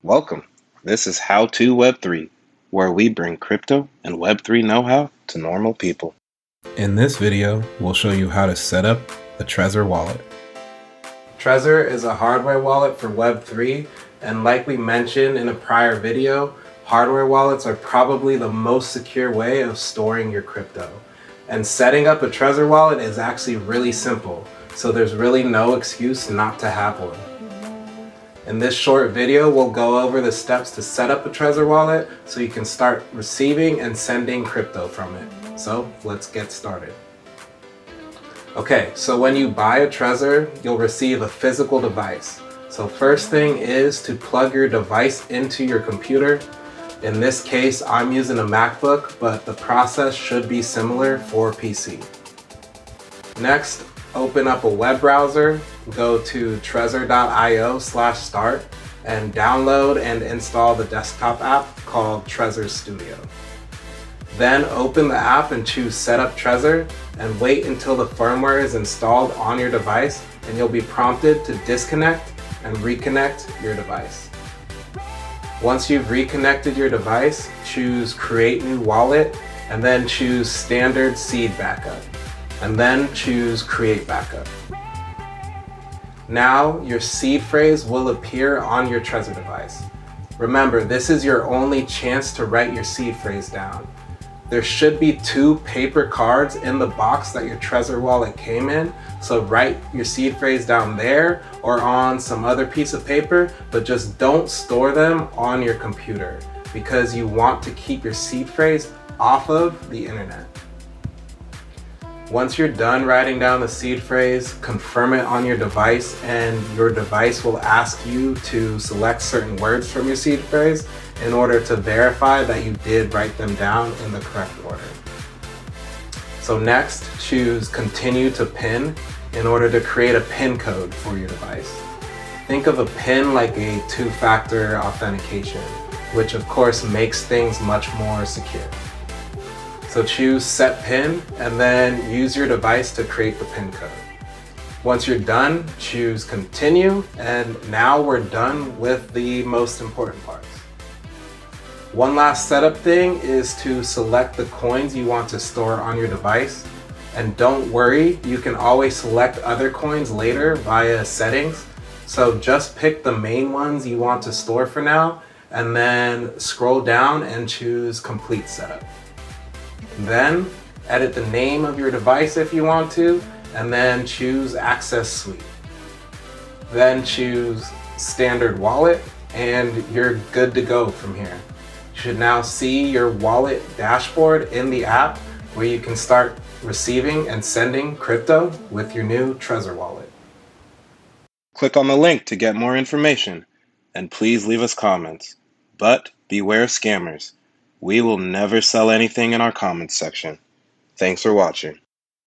Welcome. This is How to Web3, where we bring crypto and Web3 know-how to normal people. In this video, we'll show you how to set up a Trezor wallet. Trezor is a hardware wallet for Web3, and like we mentioned in a prior video, hardware wallets are probably the most secure way of storing your crypto. And setting up a Trezor wallet is actually really simple, so there's really no excuse not to have one. In this short video, we'll go over the steps to set up a Trezor wallet so you can start receiving and sending crypto from it. So let's get started. Okay, so when you buy a Trezor, you'll receive a physical device. So first thing is to plug your device into your computer. In this case, I'm using a MacBook, but the process should be similar for PC. Next, open up a web browser, go to trezor.io/start, and download and install the desktop app called Trezor Studio. Then open the app and choose Setup Trezor and wait until the firmware is installed on your device, and you'll be prompted to disconnect and reconnect your device. Once you've reconnected your device, choose Create New Wallet and then choose Standard Seed Backup, and then choose Create Backup. Now your seed phrase will appear on your Trezor device. Remember, this is your only chance to write your seed phrase down. There should be 2 paper cards in the box that your Trezor wallet came in, so write your seed phrase down there or on some other piece of paper, but just don't store them on your computer because you want to keep your seed phrase off of the internet. Once you're done writing down the seed phrase, confirm it on your device, and your device will ask you to select certain words from your seed phrase in order to verify that you did write them down in the correct order. So next, choose Continue to PIN in order to create a PIN code for your device. Think of a PIN like a 2-factor authentication, which of course makes things much more secure. So choose Set PIN and then use your device to create the PIN code. Once you're done, choose Continue, and now we're done with the most important parts. One last setup thing is to select the coins you want to store on your device. And don't worry, you can always select other coins later via settings. So just pick the main ones you want to store for now, and then scroll down and choose Complete Setup. Then edit the name of your device if you want to, and then choose Access Suite. Then choose Standard Wallet, and you're good to go from here. You should now see your wallet dashboard in the app where you can start receiving and sending crypto with your new Trezor wallet. Click on the link to get more information, and please leave us comments. But beware scammers. We will never sell anything in our comments section. Thanks for watching.